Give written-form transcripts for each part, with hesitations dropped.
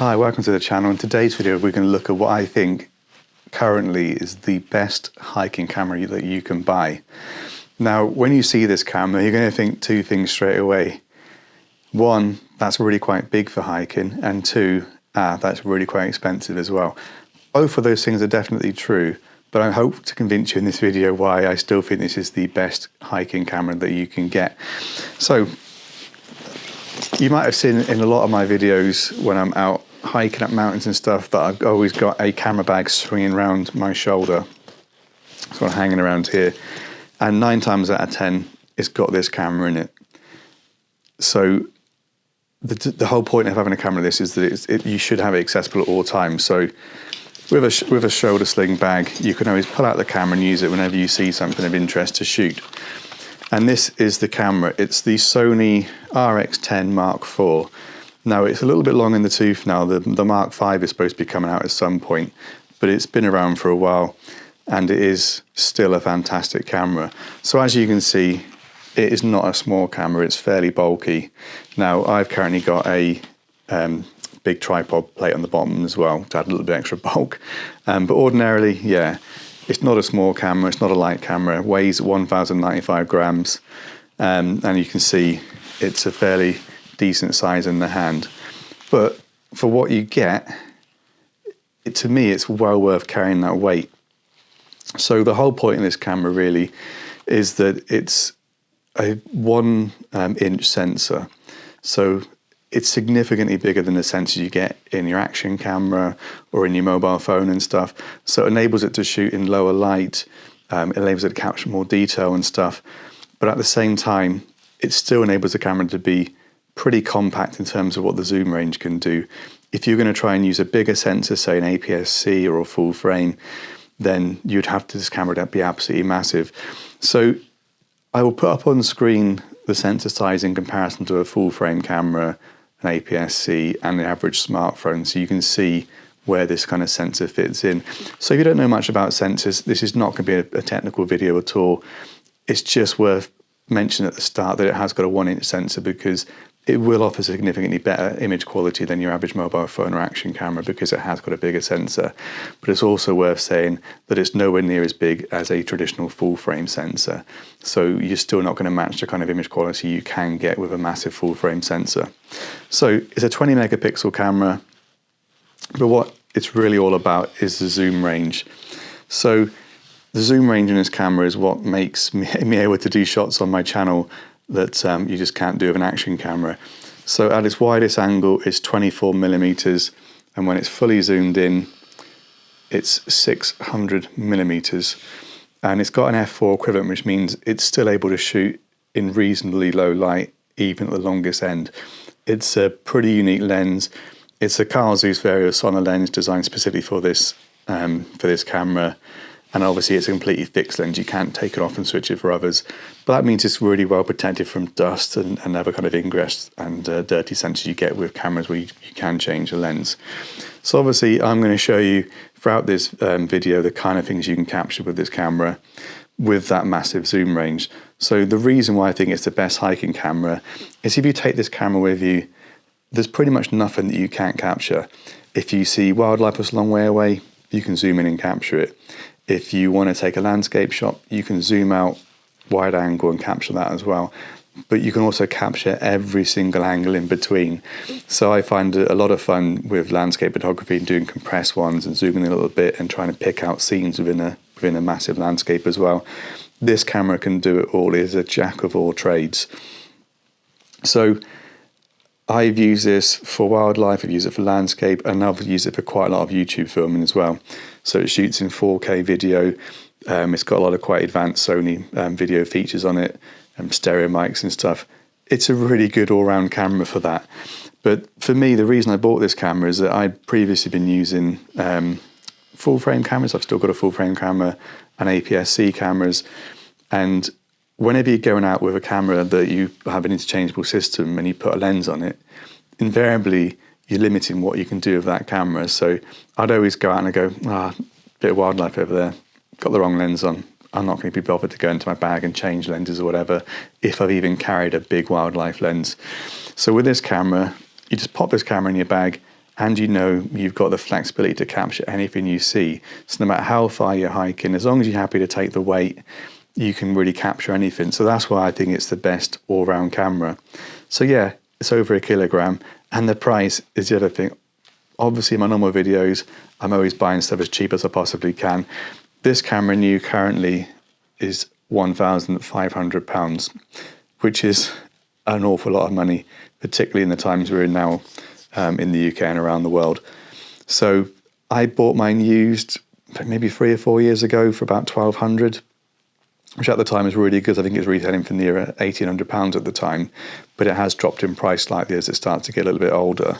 Hi, welcome to the channel. In today's video we're going to look at what I think currently is the best hiking camera that you can buy. Now when you see this camera you're going to think two things straight away. One, that's really quite big for hiking, and two, that's really quite expensive as well. Both of those things are definitely true, but I hope to convince you in this video why I still think this is the best hiking camera that you can get. So you might have seen in a lot of my videos when I'm out hiking up mountains and stuff that I've always got a camera bag swinging around my shoulder, sort of hanging around here, and 9 times out of 10 it's got this camera in it. So the whole point of having a camera like this is that you should have it accessible at all times. So with a shoulder sling bag you can always pull out the camera and use it whenever you see something of interest to shoot. And this is the camera. It's the Sony RX10 Mark IV. Now it's a little bit long in the tooth now. The Mark V is supposed to be coming out at some point, but it's been around for a while and it is still a fantastic camera. So as you can see, it is not a small camera, it's fairly bulky. Now I've currently got a big tripod plate on the bottom as well to add a little bit extra bulk. But ordinarily, yeah, it's not a small camera, it's not a light camera. It weighs 1,095 grams, and you can see it's a fairly decent size in the hand. But for what you get, to me, it's well worth carrying that weight. So the whole point of this camera really is that it's a 1-inch sensor. So it's significantly bigger than the sensors you get in your action camera or in your mobile phone and stuff. So it enables it to shoot in lower light, it enables it to capture more detail and stuff. But at the same time, it still enables the camera to be pretty compact in terms of what the zoom range can do. If you're going to try and use a bigger sensor, say an APS-C or a full frame, then you'd have this camera to be absolutely massive. So I will put up on screen the sensor size in comparison to a full frame camera, an APS-C and the average smartphone, so you can see where this kind of sensor fits in. So if you don't know much about sensors, this is not going to be a technical video at all. It's just worth mentioning at the start that it has got a 1-inch sensor because it will offer significantly better image quality than your average mobile phone or action camera because it has got a bigger sensor. But it's also worth saying that it's nowhere near as big as a traditional full frame sensor. So you're still not going to match the kind of image quality you can get with a massive full frame sensor. So it's a 20 megapixel camera, but what it's really all about is the zoom range. So the zoom range in this camera is what makes me able to do shots on my channel that you just can't do with an action camera. So at its widest angle it's 24 millimeters, and when it's fully zoomed in it's 600 millimeters, and it's got an f4 equivalent, which means it's still able to shoot in reasonably low light even at the longest end. It's a pretty unique lens. It's a Carl Zeiss Variosona lens designed specifically for this camera. And obviously it's a completely fixed lens, you can't take it off and switch it for others. But that means it's really well protected from dust and other kind of ingress and dirty sensors you get with cameras where you can change the lens. So obviously I'm going to show you throughout this video the kind of things you can capture with this camera with that massive zoom range. So the reason why I think it's the best hiking camera is if you take this camera with you, there's pretty much nothing that you can't capture. If you see wildlife that's a long way away, you can zoom in and capture it. If you want to take a landscape shot, you can zoom out wide angle and capture that as well. But you can also capture every single angle in between. So I find it a lot of fun with landscape photography and doing compressed ones and zooming in a little bit and trying to pick out scenes within a massive landscape as well. This camera can do it all. It is a jack of all trades. So I've used this for wildlife, I've used it for landscape, and I've used it for quite a lot of YouTube filming as well. So it shoots in 4K video. It's got a lot of quite advanced Sony video features on it, stereo mics and stuff. It's a really good all-round camera for that. But for me, the reason I bought this camera is that I'd previously been using full-frame cameras. I've still got a full-frame camera and APS-C cameras, and whenever you're going out with a camera that you have an interchangeable system and you put a lens on it, invariably you're limiting what you can do with that camera. So I'd always go out and I go, bit of wildlife over there, got the wrong lens on. I'm not going to be bothered to go into my bag and change lenses or whatever if I've even carried a big wildlife lens. So with this camera, you just pop this camera in your bag and you know you've got the flexibility to capture anything you see. So no matter how far you're hiking, as long as you're happy to take the weight, you can really capture anything. So that's why I think it's the best all-round camera. So yeah, it's over a kilogram, and the price is the other thing. Obviously, in my normal videos, I'm always buying stuff as cheap as I possibly can. This camera new currently is £1,500, which is an awful lot of money, particularly in the times we're in now in the UK and around the world. So I bought mine used maybe 3 or 4 years ago for about £1,200, which at the time was really good. I think it was retailing for near £1,800 at the time, but it has dropped in price slightly as it starts to get a little bit older.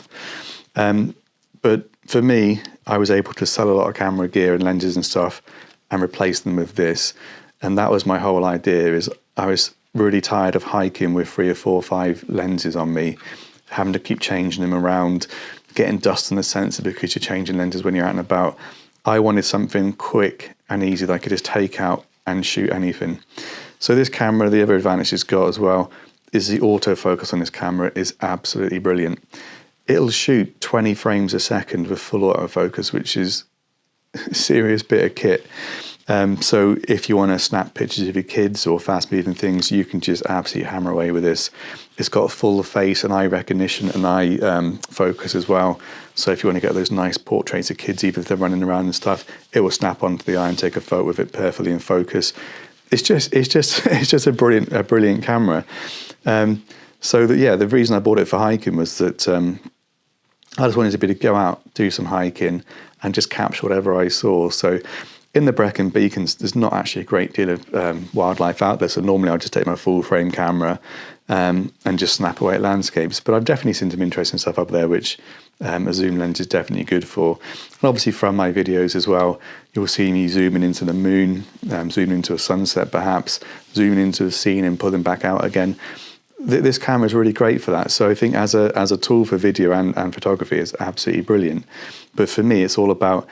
But for me, I was able to sell a lot of camera gear and lenses and stuff and replace them with this. And that was my whole idea, is I was really tired of hiking with 3 or 4 or 5 lenses on me, having to keep changing them around, getting dust on the sensor because you're changing lenses when you're out and about. I wanted something quick and easy that I could just take out and shoot anything. So this camera, the other advantage it's got as well is the autofocus on this camera is absolutely brilliant. It'll shoot 20 frames a second with full autofocus, which is a serious bit of kit. So if you want to snap pictures of your kids or fast moving things, you can just absolutely hammer away with this. It's got full face and eye recognition and eye focus as well. So if you want to get those nice portraits of kids, even if they're running around and stuff, it will snap onto the eye and take a photo of it perfectly in focus. It's just a brilliant camera. So the reason I bought it for hiking was that I just wanted to be to go out, do some hiking, and just capture whatever I saw. So in the Brecon Beacons, there's not actually a great deal of wildlife out there. So normally I'll just take my full frame camera and just snap away at landscapes. But I've definitely seen some interesting stuff up there, which a zoom lens is definitely good for. And obviously from my videos as well, you'll see me zooming into the moon, zooming into a sunset perhaps, zooming into a scene and pulling back out again. This camera is really great for that. So I think as a tool for video and photography, it's absolutely brilliant. But for me, it's all about,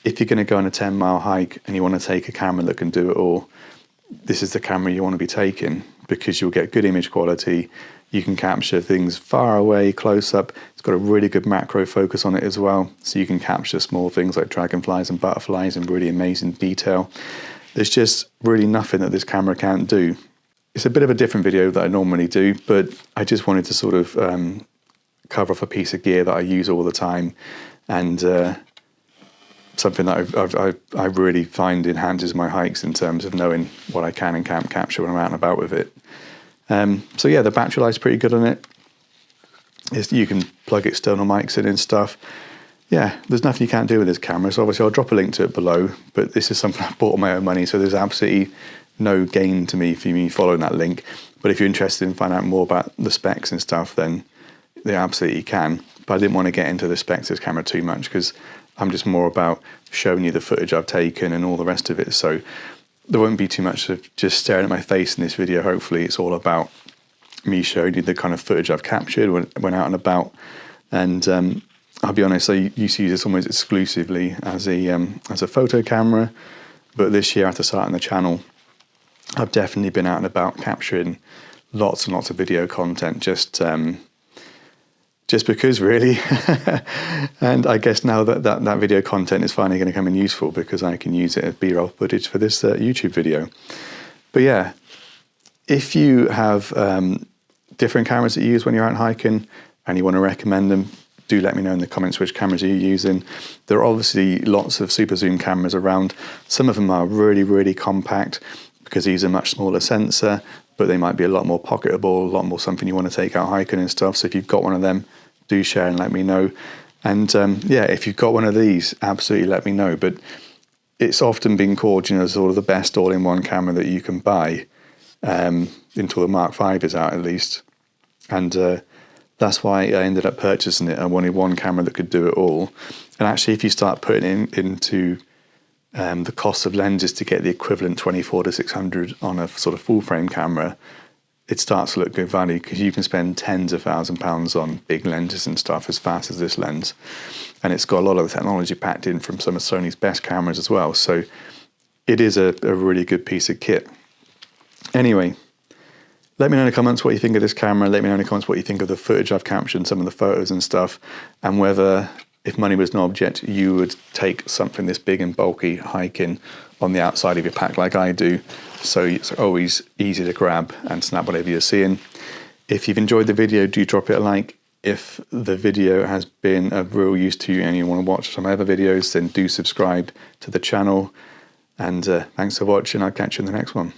if you're going to go on a 10-mile hike and you want to take a camera that can do it all, this is the camera you want to be taking, because you'll get good image quality. You can capture things far away, close up. It's got a really good macro focus on it as well. So you can capture small things like dragonflies and butterflies in really amazing detail. There's just really nothing that this camera can't do. It's a bit of a different video that I normally do, but I just wanted to sort of cover off a piece of gear that I use all the time, and something that I really find enhances my hikes in terms of knowing what I can and can't capture when I'm out and about with it. So yeah, the battery life's pretty good on it. You can plug external mics in and stuff. Yeah, there's nothing you can't do with this camera. So obviously I'll drop a link to it below, but this is something I bought with my own money, so there's absolutely no gain to me for me following that link. But if you're interested in finding out more about the specs and stuff, then they absolutely can. But I didn't want to get into the specs of this camera too much, because I'm just more about showing you the footage I've taken and all the rest of it. So there won't be too much of just staring at my face in this video. Hopefully it's all about me showing you the kind of footage I've captured when out and about. And I'll be honest, I used to use this almost exclusively as a photo camera, but this year after starting the channel, I've definitely been out and about capturing lots and lots of video content, just because really. And I guess now that video content is finally going to come in useful, because I can use it as B-roll footage for this YouTube video. But yeah, if you have different cameras that you use when you're out hiking and you want to recommend them, do let me know in the comments which cameras you're using. There are obviously lots of super zoom cameras around. Some of them are really, really compact, because these are much smaller sensor, but they might be a lot more pocketable, a lot more something you want to take out hiking and stuff. So if you've got one of them, do share and let me know. And yeah, if you've got one of these, absolutely let me know. But it's often been called, sort of the best all-in-one camera that you can buy, until the Mark V is out at least. And that's why I ended up purchasing it. I wanted one camera that could do it all. And actually, if you start putting into the cost of lenses to get the equivalent 24 to 600 on a sort of full frame camera, it starts to look good value, because you can spend tens of £1,000s on big lenses and stuff as fast as this lens. And it's got a lot of the technology packed in from some of Sony's best cameras as well. So it is a really good piece of kit. Anyway, let me know in the comments what you think of this camera. Let me know in the comments what you think of the footage I've captured, some of the photos and stuff, and whether if money was no object, you would take something this big and bulky hiking on the outside of your pack like I do, so it's always easy to grab and snap whatever you're seeing. If you've enjoyed the video, do drop it a like. If the video has been of real use to you and you want to watch some other videos, then do subscribe to the channel. And thanks for watching. I'll catch you in the next one.